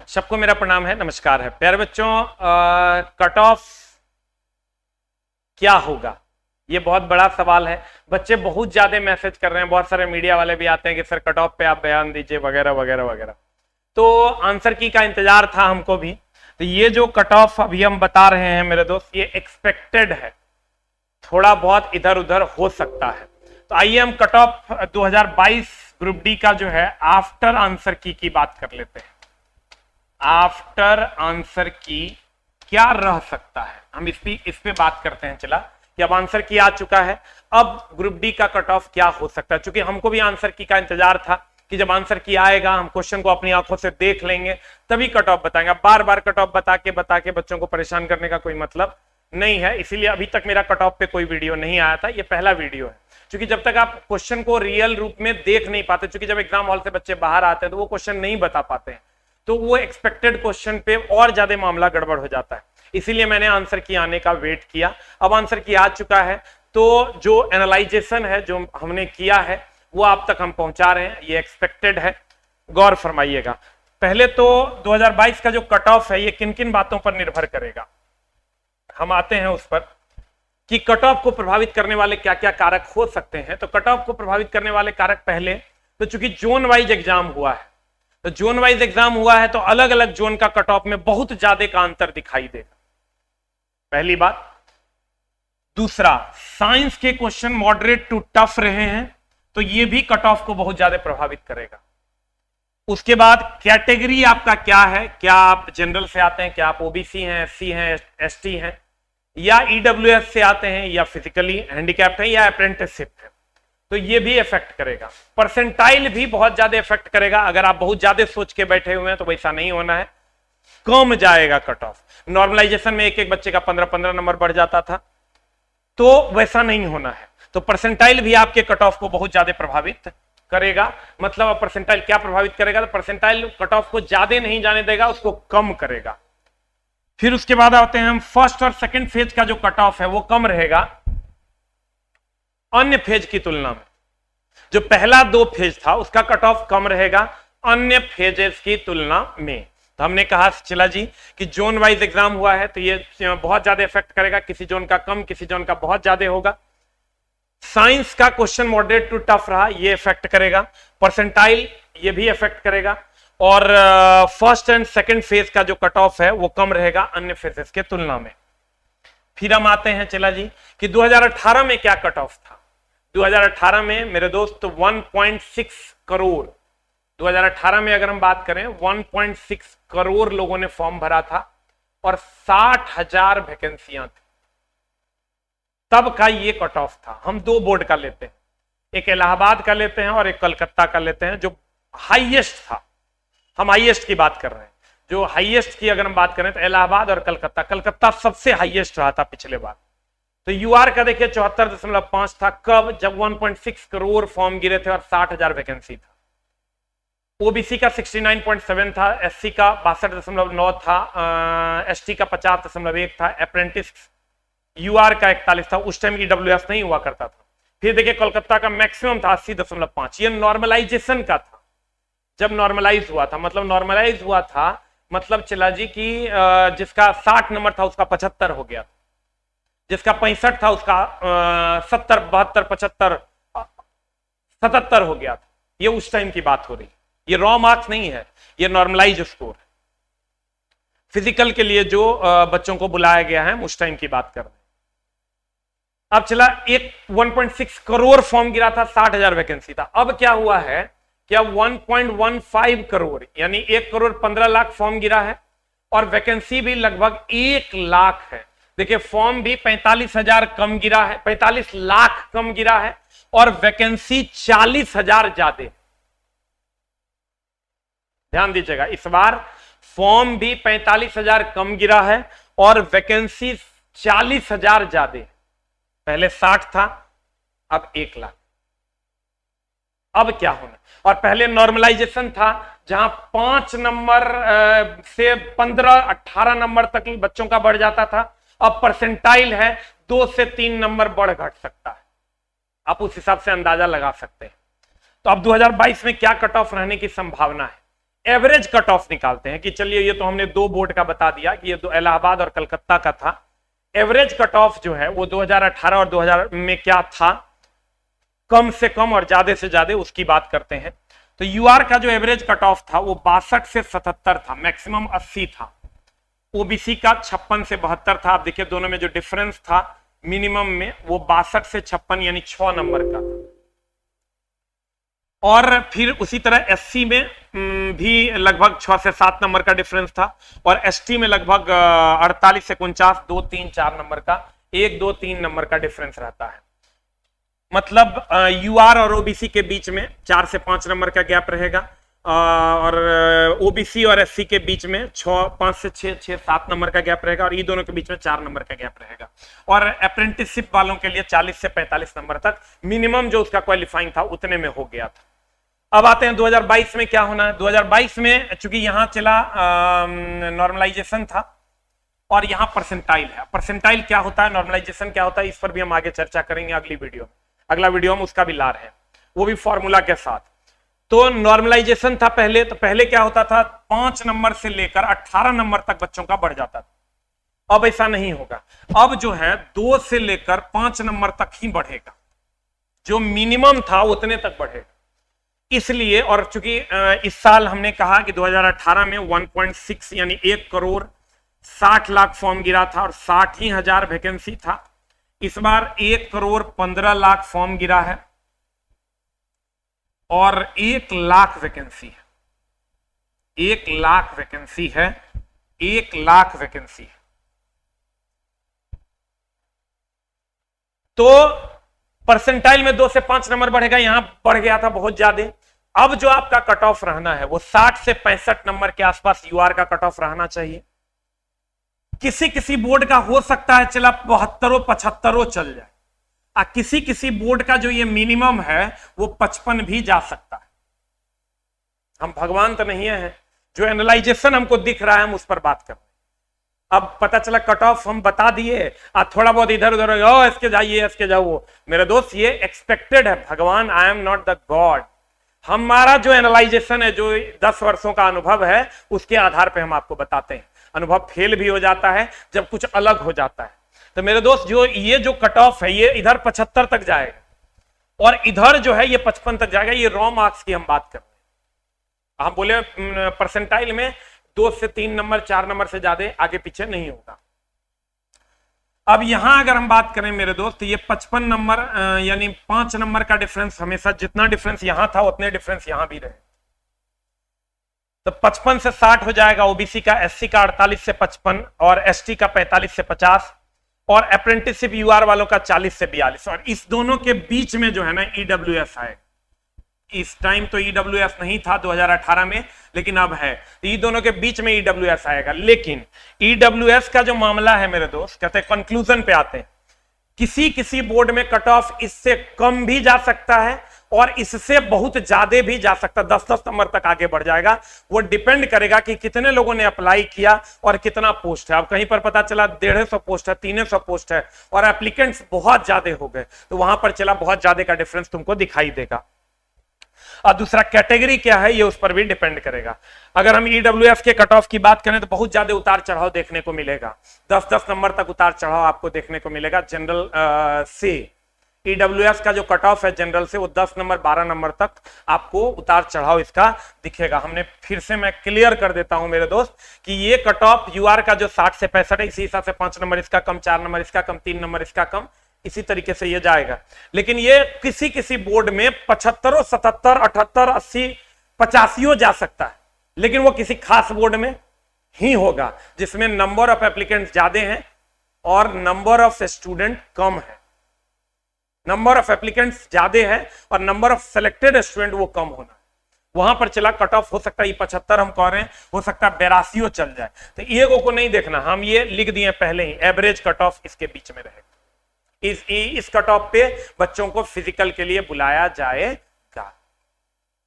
सबको मेरा प्रणाम है, नमस्कार है प्यारे बच्चों। कट ऑफ क्या होगा, ये बहुत बड़ा सवाल है। बच्चे बहुत ज्यादा मैसेज कर रहे हैं, बहुत सारे मीडिया वाले भी आते हैं कि सर कट ऑफ पे आप बयान दीजिए वगैरह वगैरह वगैरह। तो आंसर की का इंतजार था हमको भी। तो ये जो कट ऑफ अभी हम बता रहे हैं मेरे दोस्त, ये एक्सपेक्टेड है, थोड़ा बहुत इधर उधर हो सकता है। तो आइए हम कट ऑफ 2022 ग्रुप डी का जो है आफ्टर आंसर की बात कर लेते हैं। आफ्टर आंसर की क्या रह सकता है, हम इस पे बात करते हैं। चला कि अब आंसर की आ चुका है, अब ग्रुप डी का कट ऑफ क्या हो सकता है। क्योंकि हमको भी आंसर की का इंतजार था कि जब आंसर की आएगा हम क्वेश्चन को अपनी आंखों से देख लेंगे तभी कट ऑफ बताएंगे। बार बार कट ऑफ बता के बच्चों को परेशान करने का कोई मतलब नहीं है, इसीलिए अभी तक मेरा कट ऑफ पे कोई वीडियो नहीं आया था, ये पहला वीडियो है। क्योंकि जब तक आप क्वेश्चन को रियल रूप में देख नहीं पाते, क्योंकि जब एग्जाम हॉल से बच्चे बाहर आते हैं तो वो क्वेश्चन नहीं बता पाते हैं, तो वो एक्सपेक्टेड क्वेश्चन पे और ज्यादा मामला गड़बड़ हो जाता है। इसीलिए मैंने आंसर की आने का वेट किया। अब आंसर की आ चुका है, तो जो एनालाइजेशन है जो हमने किया है वो आप तक हम पहुंचा रहे हैं, ये एक्सपेक्टेड है, गौर फरमाइएगा। पहले तो 2022 का जो कट ऑफ है ये किन किन बातों पर निर्भर करेगा, हम आते हैं उस पर कि कट ऑफ को प्रभावित करने वाले क्या क्या कारक हो सकते हैं। तो कट ऑफ को प्रभावित करने वाले कारक पहले तो चूंकि जोन वाइज एग्जाम हुआ है, तो जोन वाइज एग्जाम हुआ है तो अलग अलग जोन का कट ऑफ में बहुत ज्यादा का अंतर दिखाई देगा, पहली बात। दूसरा, साइंस के क्वेश्चन मॉडरेट टू टफ रहे हैं तो ये भी कट ऑफ को बहुत ज्यादा प्रभावित करेगा। उसके बाद कैटेगरी आपका क्या है, क्या आप जनरल से आते हैं, क्या आप ओबीसी हैं, एससी हैं, एसटी हैं, या ईडब्ल्यूएस से आते हैं, या फिजिकली हैंडीकैप्ड हैं, या अप्रेंटिसशिप है, तो ये भी इफेक्ट करेगा। परसेंटाइल भी बहुत ज्यादा इफेक्ट करेगा। अगर आप बहुत ज्यादा सोच के बैठे हुए हैं तो वैसा नहीं होना है, कम जाएगा कट ऑफ। नॉर्मलाइजेशन में एक एक बच्चे का 15-15 नंबर बढ़ जाता था, तो वैसा नहीं होना है। तो परसेंटाइल भी आपके कट ऑफ को बहुत ज्यादा प्रभावित करेगा। मतलब अब परसेंटाइल क्या प्रभावित करेगा, तो परसेंटाइल कट ऑफ को ज्यादा नहीं जाने देगा, उसको कम करेगा। फिर उसके बाद आते हैं हम फर्स्ट और सेकंड फेज का जो कट ऑफ है वो कम रहेगा अन्य फेज की तुलना में। जो पहला 2 फेज था उसका कट ऑफ कम रहेगा अन्य फेजेस की तुलना में। तो हमने कहा चला जी कि जोन वाइज एग्जाम हुआ है तो ये बहुत ज्यादा इफेक्ट करेगा, किसी जोन का कम, किसी जोन का बहुत ज्यादा होगा। साइंस का क्वेश्चन मॉडरेट टू टफ रहा, ये इफेक्ट करेगा। परसेंटाइल ये भी इफेक्ट करेगा। और फर्स्ट एंड सेकंड फेज का जो कट ऑफ है वो कम रहेगा अन्य फेजेस के तुलना में। फिर हम आते हैं चला जी कि 2018 में क्या कट ऑफ था। 2018 में मेरे दोस्त 1.6 करोड़, 2018 में अगर हम बात करें 1.6 करोड़ लोगों ने फॉर्म भरा था और 60,000 वैकेंसियां थी, तब का ये कट ऑफ था। हम 2 बोर्ड का लेते हैं, एक इलाहाबाद का लेते हैं और एक कलकत्ता का लेते हैं, जो हाईएस्ट था। हम हाईएस्ट की बात कर रहे हैं, जो हाईएस्ट की अगर हम बात करें तो इलाहाबाद और कलकत्ता। कलकत्ता सबसे हाईएस्ट रहा था पिछले बार। तो यूआर का देखिए 74.5 था, कब, जब 1.6 करोड़ फॉर्म गिरे थे और 60,000 वैकेंसी था। ओबीसी का 69.7 था, एससी का 62.9 था, एसटी का 50.1 था, अप्रेंटिस यूआर का 41 था। उस टाइम ईडब्ल्यूएस नहीं हुआ करता था। फिर देखिए कोलकाता का मैक्सिमम था 80.5। ये नॉर्मलाइजेशन का था, जब नॉर्मलाइज हुआ था। मतलब नॉर्मलाइज हुआ था मतलब चला जी कि जिसका 60 नंबर था उसका 75 हो गया, जिसका 65 था उसका 70, 72, 75, 77 हो गया था। ये उस टाइम की बात हो रही है, ये रॉ मार्क्स नहीं है, ये नॉर्मलाइज स्कोर है। फिजिकल के लिए जो बच्चों को बुलाया गया है उस टाइम की बात कर रहे हैं। अब चला एक 1.6 करोड़ फॉर्म गिरा था, 60,000 वैकेंसी था। अब क्या हुआ है, क्या 1.15 करोड़ यानी 1 करोड़ 15 लाख फॉर्म गिरा है और वैकेंसी भी लगभग 1 लाख है। देखिए फॉर्म भी 45,000 कम गिरा है, 45 लाख कम गिरा है और वैकेंसी 40,000 ज्यादा। ध्यान दीजिएगा, इस बार फॉर्म भी 45,000 कम गिरा है और वैकेंसी 40,000 ज्यादा। पहले 60 था, अब 1 लाख। अब क्या होना, और पहले नॉर्मलाइजेशन था जहां 5 नंबर से 15-18 नंबर तक बच्चों का बढ़ जाता था। अब परसेंटाइल है 2 से 3 नंबर बढ़ घट सकता है, आप उस हिसाब से अंदाजा लगा सकते हैं। तो अब 2022 में क्या कट ऑफ रहने की संभावना है, एवरेज कट ऑफ निकालते हैं कि चलिए ये तो हमने 2 बोर्ड का बता दिया कि ये 2 इलाहाबाद और कलकत्ता का था। एवरेज कट ऑफ जो है वो 2018 और 2000 में क्या था, कम से कम और ज्यादा से ज्यादा, उसकी बात करते हैं। तो यूआर का जो एवरेज कट ऑफ था वो 62 से 77 था, मैक्सिमम 80 था। ओबीसी का 56 से 72 था। आप देखिए दोनों में जो डिफरेंस था मिनिमम में वो 62 से 56 यानी 6 नंबर का था। और फिर उसी तरह एससी में भी लगभग 6 से 7 नंबर का डिफरेंस था, और एसटी में लगभग 48 से 49, 2, 3, 4 नंबर का, 1, 2, 3 नंबर का डिफरेंस रहता है। मतलब यूआर और ओबीसी के बीच में 4 से 5 नंबर का गैप रहेगा, और ओबीसी और एससी के बीच में 5 से 6, 7 नंबर का गैप रहेगा, और ये दोनों के बीच में 4 नंबर का गैप रहेगा। और अप्रेंटिसशिप वालों के लिए 40 से 45 नंबर तक मिनिमम जो उसका क्वालिफाइंग था उतने में हो गया था। अब आते हैं 2022 में क्या होना है। 2022 में चूंकि यहां चला नॉर्मलाइजेशन था और यहां परसेंटाइल है। परसेंटाइल क्या होता है, नॉर्मलाइजेशन क्या होता है, इस पर भी हम आगे चर्चा करेंगे अगली वीडियो में। अगला वीडियो में उसका भी लार है, वो भी फॉर्मूला के साथ। तो नॉर्मलाइजेशन था पहले, तो पहले क्या होता था, 5 नंबर से लेकर 18 नंबर तक बच्चों का बढ़ जाता था। अब ऐसा नहीं होगा, अब जो है 2 से लेकर 5 नंबर तक ही बढ़ेगा, जो मिनिमम था उतने तक बढ़ेगा। इसलिए, और चूंकि इस साल हमने कहा कि 2018 में 1.6 यानी 1 करोड़ 60 लाख फॉर्म गिरा था और 60 ही हजार वैकेंसी था। इस बार 1 करोड़ 15 लाख फॉर्म गिरा है और 1 लाख वैकेंसी है। 1 लाख वैकेंसी है, 1 लाख वैकेंसी है। तो परसेंटाइल में 2 से 5 नंबर बढ़ेगा, यहां बढ़ गया था बहुत ज्यादा। अब जो आपका कट ऑफ रहना है वो 60 से 65 नंबर के आसपास यूआर का कट ऑफ रहना चाहिए। किसी किसी बोर्ड का हो सकता है चला 72, 75 चल जाए, किसी किसी बोर्ड का जो ये मिनिमम है वो 55 भी जा सकता है। हम भगवान तो नहीं है, जो एनालाइजेशन हमको दिख रहा है हम उस पर बात कर रहे हैं। अब पता चला कट ऑफ हम बता दिए, थोड़ा बहुत इधर उधर इसके जाइए इसके जाओ। मेरे दोस्त ये एक्सपेक्टेड है, भगवान, I am not the God. हमारा जो एनालाइजेशन है, जो 10 वर्षों का अनुभव है, उसके आधार पर हम आपको बताते हैं। अनुभव फेल भी हो जाता है जब कुछ अलग हो जाता है। तो मेरे दोस्त जो ये जो कट ऑफ है ये इधर 75 तक जाएगा और इधर जो है ये 55 तक जाएगा। ये रॉ मार्क्स की हम बात कर रहे हैं। हम बोले परसेंटाइल में 2 से 3 नंबर 4 नंबर से ज्यादा आगे पीछे नहीं होगा। अब यहां अगर हम बात करें मेरे दोस्त, ये 55 नंबर यानी 5 नंबर का डिफरेंस, हमेशा जितना डिफरेंस यहां था उतने डिफरेंस यहां भी रहे। तो 55 से 60 हो जाएगा ओबीसी का, एससी का 48 से 55 और एसटी का 45 से 50 और अप्रेंटिसशिप यूआर वालों का 40 से 42। और इस दोनों के बीच में जो है ना ईडब्ल्यूएस आएगा। इस टाइम तो ईडब्ल्यूएस नहीं था 2018 में, लेकिन अब है। ये दोनों के बीच में ईडब्ल्यूएस आएगा। लेकिन ईडब्ल्यूएस का जो मामला है मेरे दोस्त, कहते हैं कंक्लूजन पे आते हैं, किसी किसी बोर्ड में कट ऑफ इससे कम भी जा सकता है और इससे बहुत ज्यादा भी जा सकता है, 10-10 नंबर तक आगे बढ़ जाएगा। वो डिपेंड करेगा कि कितने लोगों ने अप्लाई किया और कितना पोस्ट है। अब कहीं पर पता चला 150 पोस्ट है, 300 पोस्ट है और एप्लीकेंट्स बहुत ज्यादा हो गए, तो वहां पर चला बहुत ज्यादा का डिफरेंस तुमको दिखाई देगा। और दूसरा कैटेगरी क्या है ये उस पर भी डिपेंड करेगा। अगर हम ईडब्ल्यूएस के कट ऑफ की बात करें तो बहुत ज्यादा उतार चढ़ाव देखने को मिलेगा, 10-10 नंबर तक उतार चढ़ाव आपको देखने को मिलेगा। जनरल से ईडब्ल्यूएस का जो कट ऑफ है जनरल से, वो 10 नंबर 12 नंबर तक आपको उतार चढ़ाव इसका दिखेगा। हमने फिर से मैं क्लियर कर देता हूं मेरे दोस्त कि ये कट ऑफ यूआर का जो 60 से 65 है, इसी हिसाब से 5 नंबर इसका कम, 4 नंबर इसका कम, 3 नंबर इसका कम, इसी तरीके से ये जाएगा। लेकिन ये किसी किसी बोर्ड में 75, 77, 78, 80, 85 जा सकता है, लेकिन वो किसी खास बोर्ड में ही होगा जिसमें नंबर ऑफ एप्लीकेंट्स ज्यादा हैं और नंबर ऑफ स्टूडेंट कम है। नंबर ऑफ एप्लीकेंट्स ज्यादा है और नंबर ऑफ सिलेक्टेड स्टूडेंट वो कम होना, वहां पर चला कट ऑफ हो सकता है 75 हम कह रहे हैं, हो सकता है 82 चल जाए। तो ये को नहीं देखना, हम ये लिख दिए पहले ही, एवरेज कट ऑफ इसके बीच में रहेगा। इस कट ऑफ पे बच्चों को फिजिकल के लिए बुलाया जाएगा।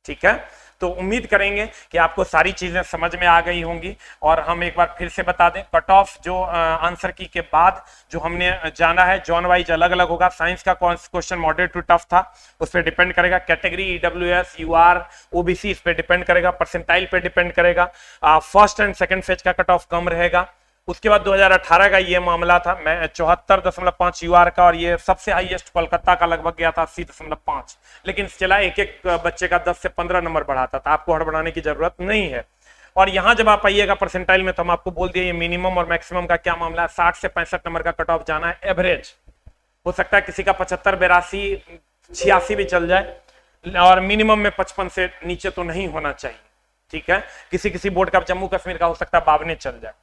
ठीक है, तो उम्मीद करेंगे कि आपको सारी चीजें समझ में आ गई होंगी। और हम एक बार फिर से बता दें, कट ऑफ जो आंसर की के बाद जो हमने जाना है जॉन वाइज अलग अलग होगा। साइंस का क्वेश्चन मॉडरेट टू टफ था, उस पर डिपेंड करेगा। कैटेगरी ईडब्ल्यूएस, यूआर, ओबीसी, इस पर डिपेंड करेगा। परसेंटाइल पे डिपेंड करेगा। फर्स्ट एंड सेकंड फेज का कट ऑफ कम रहेगा। उसके बाद 2018 का ये मामला था, मैं 74.5 यूआर का, और ये सबसे हाईएस्ट कोलकाता का लगभग गया था 80.5, लेकिन चला एक एक बच्चे का 10 से 15 नंबर बढ़ाता था। आपको हड़बड़ाने की जरूरत नहीं है। और यहां जब आप आइएगा परसेंटाइल में, तो हम आपको बोल दिए ये मिनिमम और मैक्सिमम का क्या मामला है। 60 से 65 नंबर का कट ऑफ जाना है एवरेज। हो सकता है किसी का 75, 82, 86 भी चल जाए, और मिनिमम में 55 से नीचे तो नहीं होना चाहिए। ठीक है, किसी किसी बोर्ड का, जम्मू कश्मीर का हो सकता है 52 चल जाए।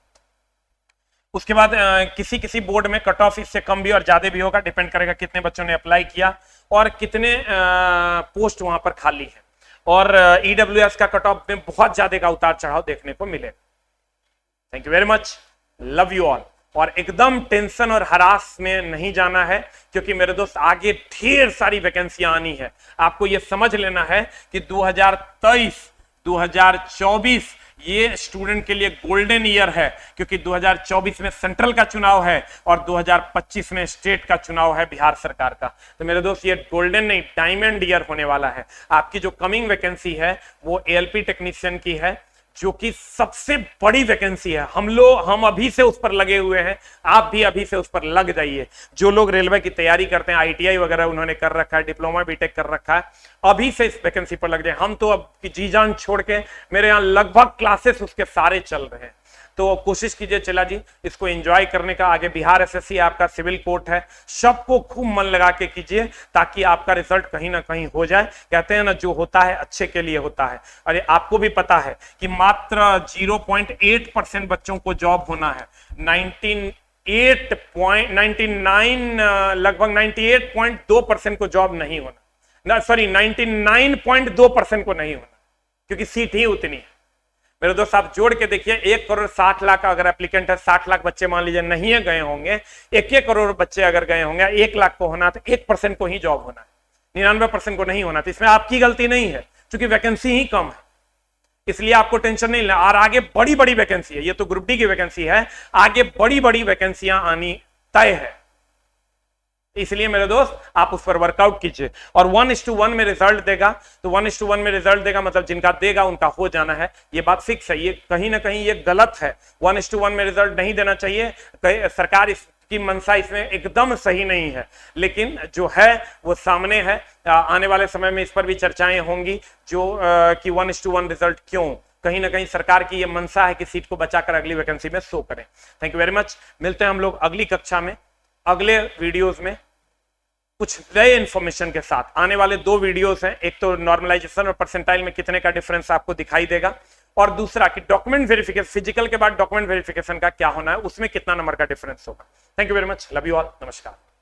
उसके बाद किसी किसी बोर्ड में कट ऑफ इससे कम भी और ज्यादा भी होगा, डिपेंड करेगा कितने बच्चों ने अप्लाई किया और कितने पोस्ट वहां पर खाली है। और ईडब्ल्यूएस का कट ऑफ में बहुत ज्यादा का उतार चढ़ाव देखने को मिले। Thank you very much, love you all. और एकदम टेंशन और हरास में नहीं जाना है, क्योंकि मेरे दोस्त आगे ढेर सारी वैकेंसियां आनी है। आपको यह समझ लेना है कि 2023, 2024 ये स्टूडेंट के लिए गोल्डन ईयर है, क्योंकि 2024 में सेंट्रल का चुनाव है और 2025 में स्टेट का चुनाव है बिहार सरकार का। तो मेरे दोस्त ये गोल्डन नहीं, डायमंड ईयर होने वाला है। आपकी जो कमिंग वैकेंसी है वो एएलपी टेक्नीशियन की है, जो कि सबसे बड़ी वैकेंसी है। हम अभी से उस पर लगे हुए हैं, आप भी अभी से उस पर लग जाइए। जो लोग रेलवे की तैयारी करते हैं, आईटीआई वगैरह उन्होंने कर रखा है, डिप्लोमा बीटेक कर रखा है, अभी से इस वैकेंसी पर लग जाए। हम तो अब जी जान छोड़ के, मेरे यहाँ लगभग क्लासेस उसके सारे चल रहे हैं। तो कोशिश कीजिए चला जी इसको एंजॉय करने का। आगे बिहार एसएससी आपका सिविल कोर्ट है, सबको खूब मन लगा के कीजिए, ताकि आपका रिजल्ट कहीं ना कहीं हो जाए। कहते हैं ना, जो होता है अच्छे के लिए होता है। अरे आपको भी पता है कि मात्र 0.8% बच्चों को जॉब होना है। 99 लगभग 98.2% को जॉब नहीं होना, सॉरी 99.2% को नहीं होना, क्योंकि सीट ही उतनी है। मेरे दोस्त आप जोड़ के देखिए, 1,60,00,000 अगर एप्लीकेंट है, 60 लाख बच्चे मान लीजिए नहीं है गए होंगे, 1 करोड़ बच्चे अगर गए होंगे, 1 लाख को होना तो 1% को ही जॉब होना है, 99% को नहीं होना। तो इसमें आपकी गलती नहीं है, क्योंकि वैकेंसी ही कम है, इसलिए आपको टेंशन नहीं लेना। और आगे बड़ी बड़ी वैकेंसी है, ये तो ग्रुप डी की वैकेंसी है, आगे बड़ी बड़ी वैकेंसियां आनी तय है। इसलिए मेरे दोस्त आप उस पर वर्कआउट कीजिए। और 1:1 में रिजल्ट देगा, तो 1:1 में रिजल्ट देगा मतलब जिनका देगा उनका हो जाना है, ये बात फिक्स है। ये कहीं ना कहीं ये गलत है, 1:1 में रिजल्ट नहीं देना चाहिए। सरकार इसकी मंशा इसमें एकदम सही नहीं है, लेकिन जो है वो सामने है। आने वाले समय में इस पर भी चर्चाएं होंगी, जो कि 1:1 रिजल्ट क्यों, कहीं ना कहीं सरकार की ये मंशा है कि सीट को बचाकर अगली वैकेंसी में शो करें। Thank you very much. मिलते हैं हम लोग अगली कक्षा में, अगले वीडियोस में कुछ नए इंफॉर्मेशन के साथ। आने वाले 2 वीडियोस हैं, एक तो नॉर्मलाइजेशन और परसेंटाइल में कितने का डिफरेंस आपको दिखाई देगा, और दूसरा कि डॉक्यूमेंट वेरिफिकेशन, फिजिकल के बाद डॉक्यूमेंट वेरिफिकेशन का क्या होना है, उसमें कितना नंबर का डिफरेंस होगा। Thank you very much, love you all, नमस्कार।